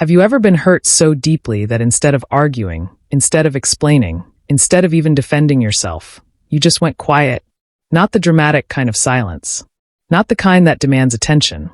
Have you ever been hurt so deeply that instead of arguing, instead of explaining, instead of even defending yourself, you just went quiet? Not the dramatic kind of silence. Not the kind that demands attention.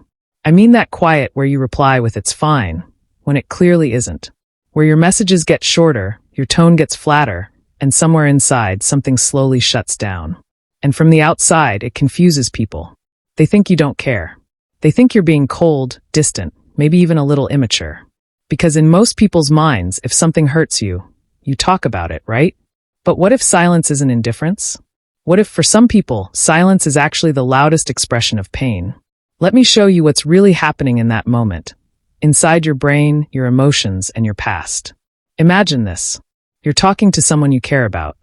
I mean that quiet where you reply with "it's fine," when it clearly isn't. Where your messages get shorter, your tone gets flatter, and somewhere inside, something slowly shuts down. And from the outside, it confuses people. They think you don't care. They think you're being cold, distant, maybe even a little immature. Because in most people's minds, if something hurts you, you talk about it, right? But what if silence isn't indifference? What if for some people, silence is actually the loudest expression of pain? Let me show you what's really happening in that moment. Inside your brain, your emotions, and your past. Imagine this. You're talking to someone you care about.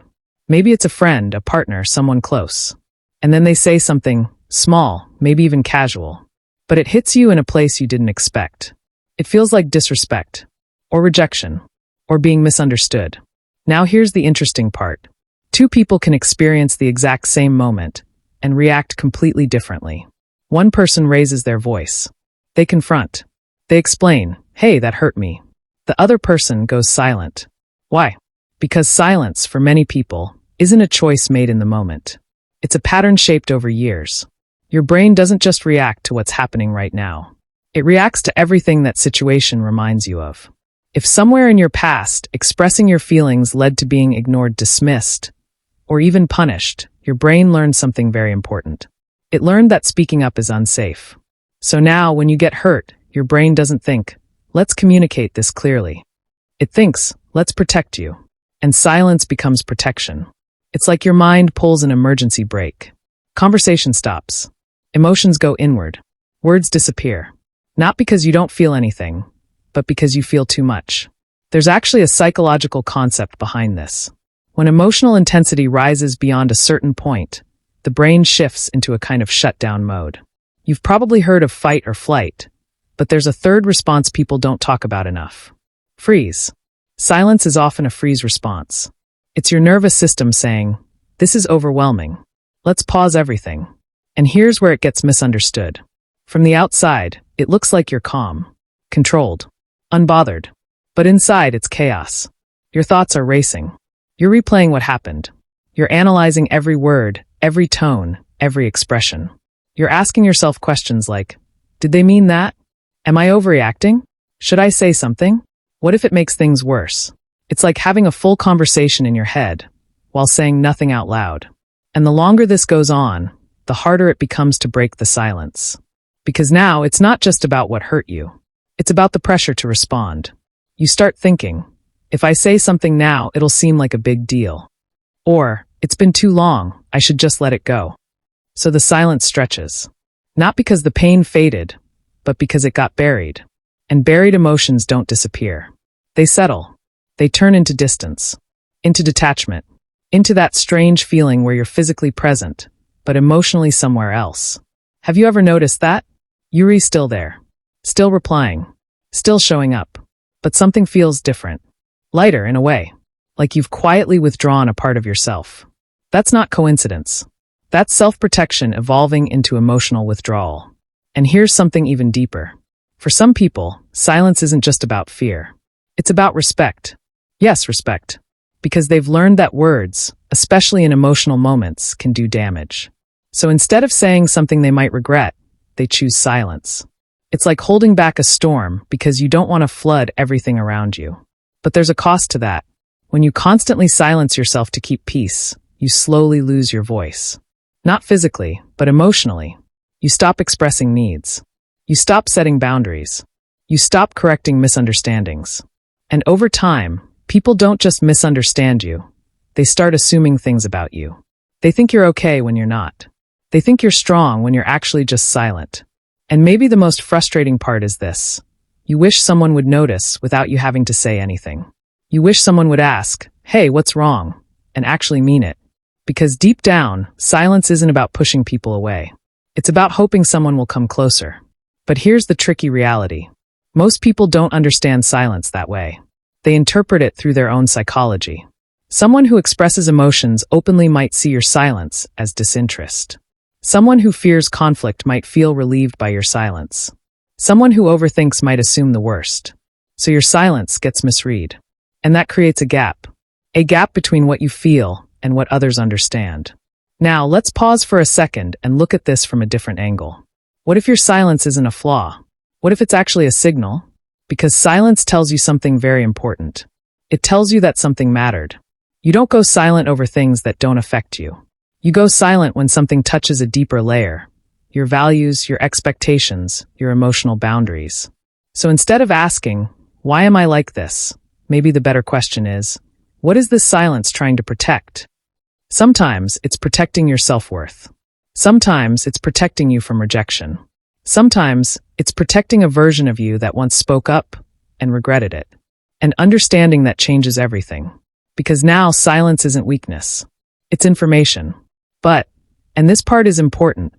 Maybe it's a friend, a partner, someone close. And then they say something small, maybe even casual. But it hits you in a place you didn't expect. It feels like disrespect, or rejection, or being misunderstood. Now here's the interesting part. Two people can experience the exact same moment and react completely differently. One person raises their voice. They confront. They explain, "Hey, that hurt me." The other person goes silent. Why? Because silence, for many people, isn't a choice made in the moment. It's a pattern shaped over years. Your brain doesn't just react to what's happening right now. It reacts to everything that situation reminds you of. If somewhere in your past, expressing your feelings led to being ignored, dismissed, or even punished, your brain learned something very important. It learned that speaking up is unsafe. So now, when you get hurt, your brain doesn't think, "Let's communicate this clearly." It thinks, "Let's protect you." And silence becomes protection. It's like your mind pulls an emergency brake. Conversation stops. Emotions go inward. Words disappear. Not because you don't feel anything, but because you feel too much. There's actually a psychological concept behind this. When emotional intensity rises beyond a certain point, the brain shifts into a kind of shutdown mode. You've probably heard of fight or flight, but there's a third response people don't talk about enough. Freeze. Silence is often a freeze response. It's your nervous system saying, "This is overwhelming. Let's pause everything." And here's where it gets misunderstood. From the outside, it looks like you're calm, controlled, unbothered. But inside, it's chaos. Your thoughts are racing. You're replaying what happened. You're analyzing every word, every tone, every expression. You're asking yourself questions like, "Did they mean that? Am I overreacting? Should I say something? What if it makes things worse?" It's like having a full conversation in your head while saying nothing out loud. And the longer this goes on, the harder it becomes to break the silence. Because now it's not just about what hurt you. It's about the pressure to respond. You start thinking, "If I say something now, it'll seem like a big deal." Or, "It's been too long, I should just let it go." So the silence stretches. Not because the pain faded, but because it got buried. And buried emotions don't disappear. They settle. They turn into distance, into detachment, into that strange feeling where you're physically present, but emotionally somewhere else. Have you ever noticed that? Yuri's still there, still replying, still showing up, but something feels different, lighter in a way, like you've quietly withdrawn a part of yourself. That's not coincidence. That's self-protection evolving into emotional withdrawal. And here's something even deeper. For some people, silence isn't just about fear. It's about respect. Yes, respect. Because they've learned that words, especially in emotional moments, can do damage. So instead of saying something they might regret, they choose silence. It's like holding back a storm because you don't want to flood everything around you. But there's a cost to that. When you constantly silence yourself to keep peace, you slowly lose your voice. Not physically, but emotionally. You stop expressing needs. You stop setting boundaries. You stop correcting misunderstandings. And over time, people don't just misunderstand you. They start assuming things about you. They think you're okay when you're not. They think you're strong when you're actually just silent. And maybe the most frustrating part is this. You wish someone would notice without you having to say anything. You wish someone would ask, "Hey, what's wrong?" and actually mean it. Because deep down, silence isn't about pushing people away. It's about hoping someone will come closer. But here's the tricky reality. Most people don't understand silence that way. They interpret it through their own psychology. Someone who expresses emotions openly might see your silence as disinterest. Someone who fears conflict might feel relieved by your silence. Someone who overthinks might assume the worst. So your silence gets misread. And that creates a gap. A gap between what you feel and what others understand. Now, let's pause for a second and look at this from a different angle. What if your silence isn't a flaw? What if it's actually a signal? Because silence tells you something very important. It tells you that something mattered. You don't go silent over things that don't affect you. You go silent when something touches a deeper layer. Your values, your expectations, your emotional boundaries. So instead of asking, why am I like this? Maybe the better question is, what is this silence trying to protect? Sometimes it's protecting your self-worth. Sometimes it's protecting you from rejection. Sometimes it's protecting a version of you that once spoke up and regretted it. And understanding that changes everything. Because now silence isn't weakness. It's information. But, and this part is important,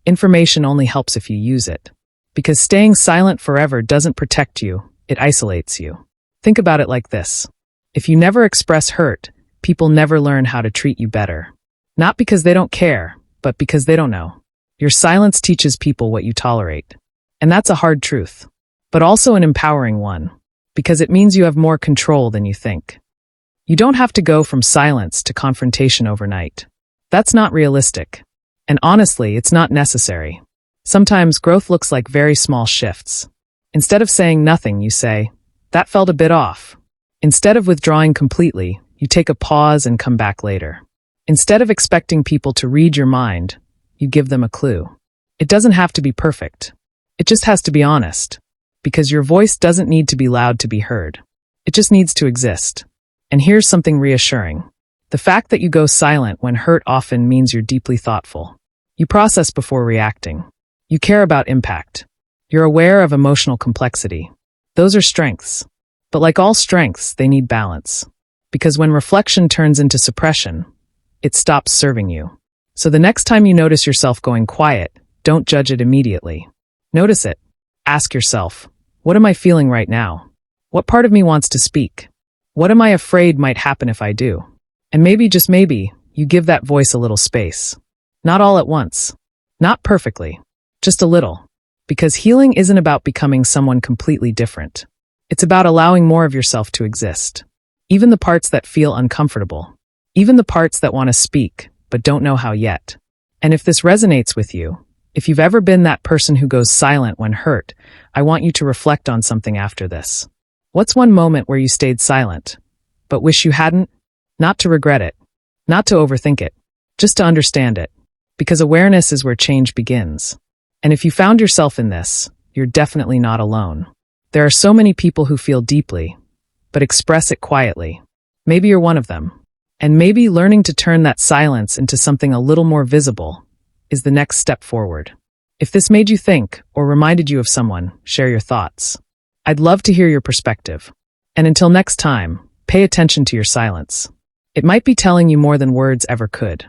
information only helps if you use it. Because staying silent forever doesn't protect you, it isolates you. Think about it like this. If you never express hurt, people never learn how to treat you better. Not because they don't care, but because they don't know. Your silence teaches people what you tolerate. And that's a hard truth, but also an empowering one, because it means you have more control than you think. You don't have to go from silence to confrontation overnight. That's not realistic. And honestly, it's not necessary. Sometimes growth looks like very small shifts. Instead of saying nothing, you say, that felt a bit off. Instead of withdrawing completely, you take a pause and come back later. Instead of expecting people to read your mind, you give them a clue. It doesn't have to be perfect. It just has to be honest. Because your voice doesn't need to be loud to be heard. It just needs to exist. And here's something reassuring. The fact that you go silent when hurt often means you're deeply thoughtful. You process before reacting. You care about impact. You're aware of emotional complexity. Those are strengths. But like all strengths, they need balance. Because when reflection turns into suppression, it stops serving you. So the next time you notice yourself going quiet, don't judge it immediately. Notice it. Ask yourself, what am I feeling right now? What part of me wants to speak? What am I afraid might happen if I do? And maybe, just maybe, you give that voice a little space. Not all at once. Not perfectly. Just a little. Because healing isn't about becoming someone completely different. It's about allowing more of yourself to exist. Even the parts that feel uncomfortable. Even the parts that want to speak, but don't know how yet. And if this resonates with you, if you've ever been that person who goes silent when hurt, I want you to reflect on something after this. What's one moment where you stayed silent, but wish you hadn't? Not to regret it. Not to overthink it. Just to understand it. Because awareness is where change begins. And if you found yourself in this, you're definitely not alone. There are so many people who feel deeply, but express it quietly. Maybe you're one of them. And maybe learning to turn that silence into something a little more visible is the next step forward. If this made you think or reminded you of someone, share your thoughts. I'd love to hear your perspective. And until next time, pay attention to your silence. It might be telling you more than words ever could.